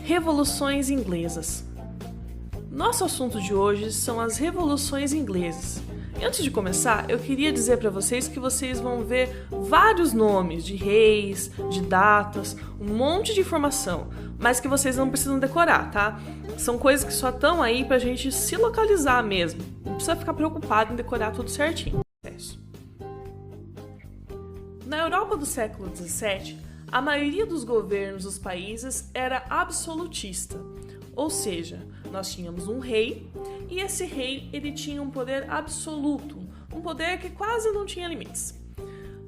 Revoluções inglesas. Nosso assunto de hoje são as revoluções inglesas. E antes de começar, eu queria dizer para vocês que vocês vão ver vários nomes de reis, de datas, um monte de informação, mas que vocês não precisam decorar, tá? São coisas que só estão aí pra gente se localizar mesmo. Não precisa ficar preocupado em decorar tudo certinho. Na Europa do século XVII, a maioria dos governos dos países era absolutista, ou seja, nós tínhamos um rei e esse rei ele tinha um poder absoluto, um poder que quase não tinha limites.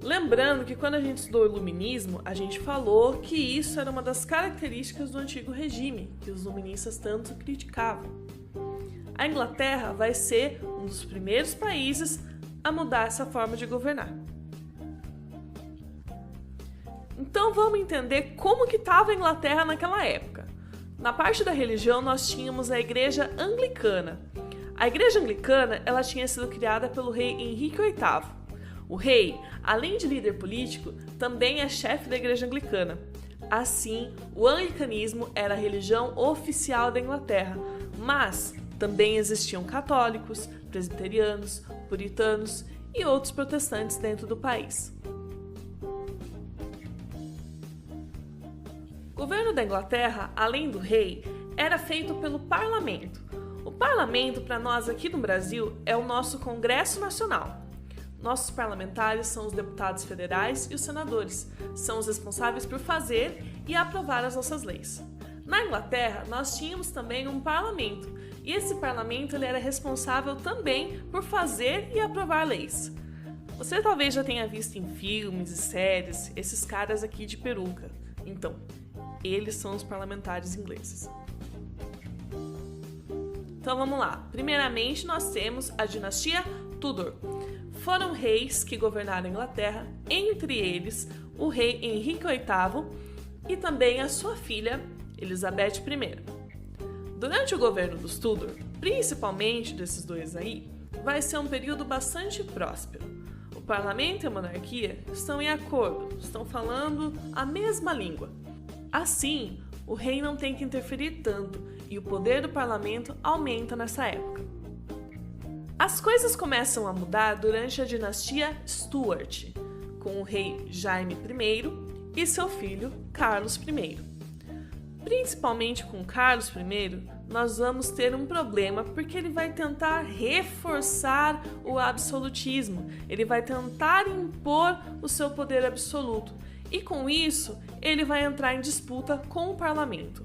Lembrando que quando a gente estudou o iluminismo, a gente falou que isso era uma das características do antigo regime, que os iluministas tanto criticavam. A Inglaterra vai ser um dos primeiros países a mudar essa forma de governar. Então vamos entender como que estava a Inglaterra naquela época. Na parte da religião nós tínhamos a Igreja Anglicana. A Igreja Anglicana ela tinha sido criada pelo rei Henrique VIII. O rei, além de líder político, também é chefe da Igreja Anglicana. Assim, o anglicanismo era a religião oficial da Inglaterra, mas também existiam católicos, presbiterianos, puritanos e outros protestantes dentro do país. O governo da Inglaterra, além do rei, era feito pelo parlamento. O parlamento, para nós aqui no Brasil, é o nosso Congresso Nacional. Nossos parlamentares são os deputados federais e os senadores. São os responsáveis por fazer e aprovar as nossas leis. Na Inglaterra, nós tínhamos também um parlamento. E esse parlamento ele era responsável também por fazer e aprovar leis. Você talvez já tenha visto em filmes e séries esses caras aqui de peruca. Então, eles são os parlamentares ingleses. Então vamos lá. Primeiramente nós temos a dinastia Tudor. Foram reis que governaram a Inglaterra, entre eles o rei Henrique VIII e também a sua filha Elizabeth I. Durante o governo dos Tudor, principalmente desses dois aí, vai ser um período bastante próspero. O parlamento e a monarquia estão em acordo, estão falando a mesma língua. Assim, o rei não tem que interferir tanto e o poder do parlamento aumenta nessa época. As coisas começam a mudar durante a dinastia Stuart, com o rei Jaime I e seu filho Carlos I. Principalmente com Carlos I, nós vamos ter um problema porque ele vai tentar reforçar o absolutismo, ele vai tentar impor o seu poder absoluto. E com isso, ele vai entrar em disputa com o parlamento.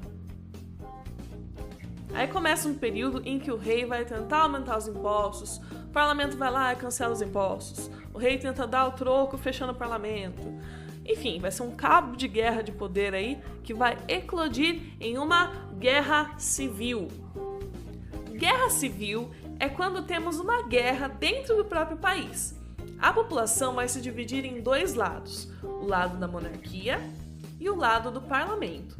Aí começa um período em que o rei vai tentar aumentar os impostos, o parlamento vai lá e cancela os impostos, o rei tenta dar o troco fechando o parlamento. Enfim, vai ser um cabo de guerra de poder aí que vai eclodir em uma guerra civil. Guerra civil é quando temos uma guerra dentro do próprio país. A população vai se dividir em dois lados, o lado da monarquia e o lado do parlamento.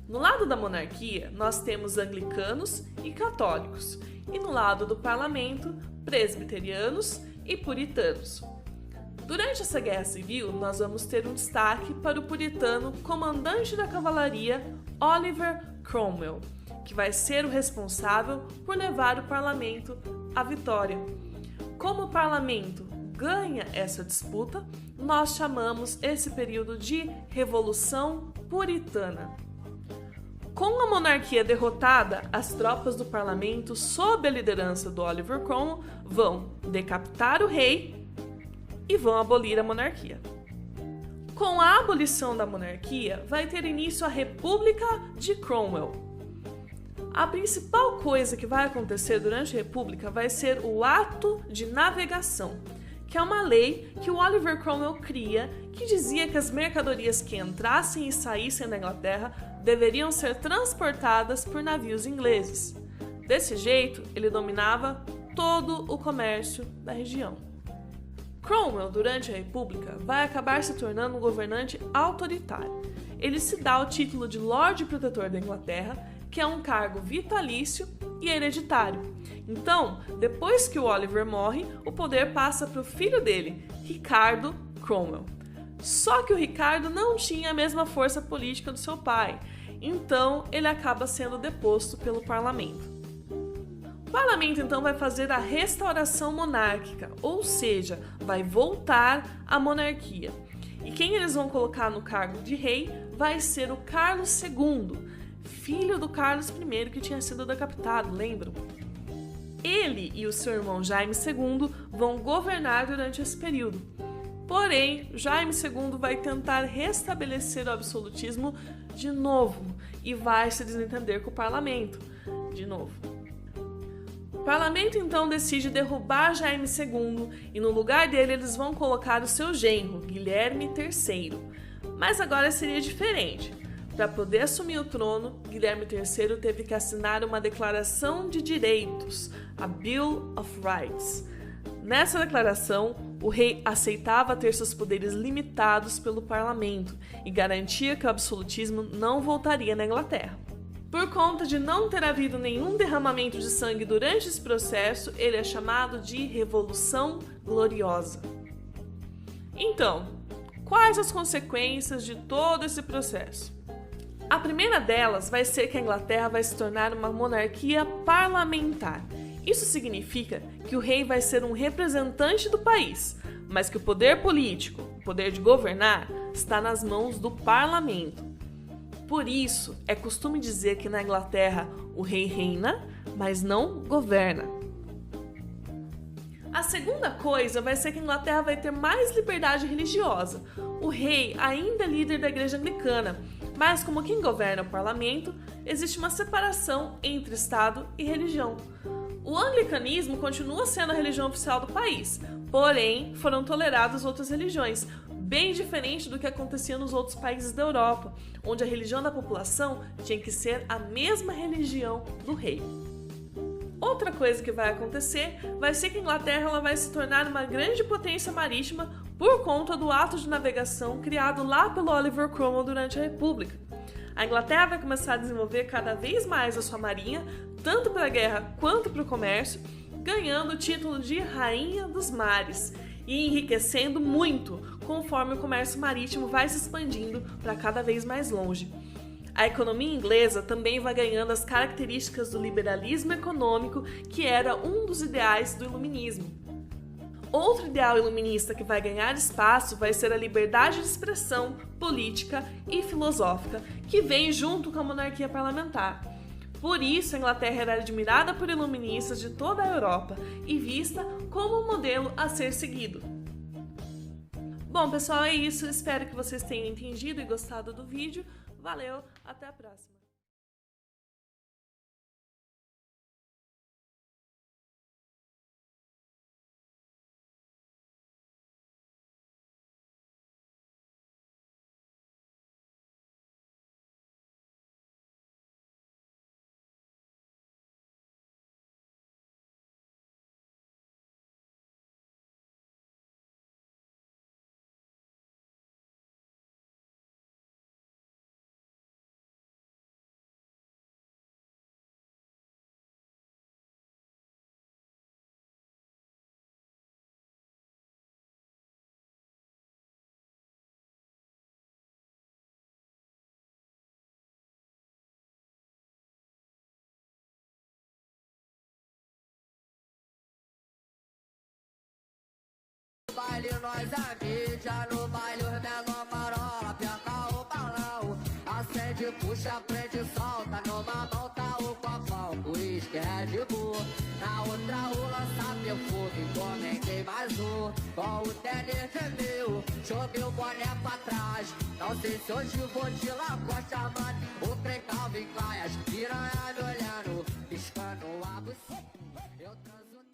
No lado da monarquia, nós temos anglicanos e católicos, e no lado do parlamento, presbiterianos e puritanos. Durante essa guerra civil, nós vamos ter um destaque para o puritano comandante da cavalaria, Oliver Cromwell, que vai ser o responsável por levar o parlamento à vitória. Como o parlamento ganha essa disputa, nós chamamos esse período de Revolução Puritana. Com a monarquia derrotada, as tropas do parlamento, sob a liderança do Oliver Cromwell, vão decapitar o rei e vão abolir a monarquia. Com a abolição da monarquia, vai ter início a República de Cromwell. A principal coisa que vai acontecer durante a República vai ser o Ato de Navegação, que é uma lei que o Oliver Cromwell cria, que dizia que as mercadorias que entrassem e saíssem da Inglaterra deveriam ser transportadas por navios ingleses. Desse jeito, ele dominava todo o comércio da região. Cromwell, durante a República, vai acabar se tornando um governante autoritário. Ele se dá o título de Lorde Protetor da Inglaterra, que é um cargo vitalício e hereditário. Então, depois que o Oliver morre, o poder passa para o filho dele, Ricardo Cromwell. Só que o Ricardo não tinha a mesma força política do seu pai, Então, ele acaba sendo deposto pelo parlamento. O parlamento então vai fazer a restauração monárquica, ou seja, vai voltar à monarquia. E quem eles vão colocar no cargo de rei vai ser o Carlos II, filho do Carlos I, que tinha sido decapitado, lembram? Ele e o seu irmão Jaime II vão governar durante esse período. Porém, Jaime II vai tentar restabelecer o absolutismo de novo e vai se desentender com o parlamento de novo. O parlamento então decide derrubar Jaime II e no lugar dele eles vão colocar o seu genro, Guilherme III. Mas agora seria diferente. Para poder assumir o trono, Guilherme III teve que assinar uma declaração de direitos, a Bill of Rights. Nessa declaração, o rei aceitava ter seus poderes limitados pelo parlamento e garantia que o absolutismo não voltaria na Inglaterra. Por conta de não ter havido nenhum derramamento de sangue durante esse processo, ele é chamado de Revolução Gloriosa. Então, quais as consequências de todo esse processo? A primeira delas vai ser que a Inglaterra vai se tornar uma monarquia parlamentar. Isso significa que o rei vai ser um representante do país, mas que o poder político, o poder de governar, está nas mãos do parlamento. Por isso, é costume dizer que na Inglaterra o rei reina, mas não governa. A segunda coisa vai ser que a Inglaterra vai ter mais liberdade religiosa. O rei ainda é líder da igreja anglicana, mas como quem governa é o parlamento, existe uma separação entre Estado e religião. O anglicanismo continua sendo a religião oficial do país, porém foram toleradas outras religiões, bem diferente do que acontecia nos outros países da Europa, onde a religião da população tinha que ser a mesma religião do rei. Outra coisa que vai acontecer vai ser que a Inglaterra ela vai se tornar uma grande potência marítima por conta do ato de navegação criado lá pelo Oliver Cromwell durante a República. A Inglaterra vai começar a desenvolver cada vez mais a sua marinha, tanto para a guerra quanto para o comércio, ganhando o título de Rainha dos Mares e enriquecendo muito conforme o comércio marítimo vai se expandindo para cada vez mais longe. A economia inglesa também vai ganhando as características do liberalismo econômico, que era um dos ideais do iluminismo. Outro ideal iluminista que vai ganhar espaço vai ser a liberdade de expressão política e filosófica, que vem junto com a monarquia parlamentar. Por isso, a Inglaterra era admirada por iluministas de toda a Europa e vista como um modelo a ser seguido. Bom, pessoal, é isso. Espero que vocês tenham entendido e gostado do vídeo. Valeu, até a próxima! Baile nós a mídia, no baile os menor marola, aperta o balão, acende, puxa, prende, solta, numa mão tá o copão, uísque, Red Bull, na outra o lança perfume, encomendei mais um, com o tênis de mil, joguei o boné pra trás, não sei se hoje vou de Lacoste, mano, o trem Calvin Klein, as piranha me olhando, piscando a buceta, eu transo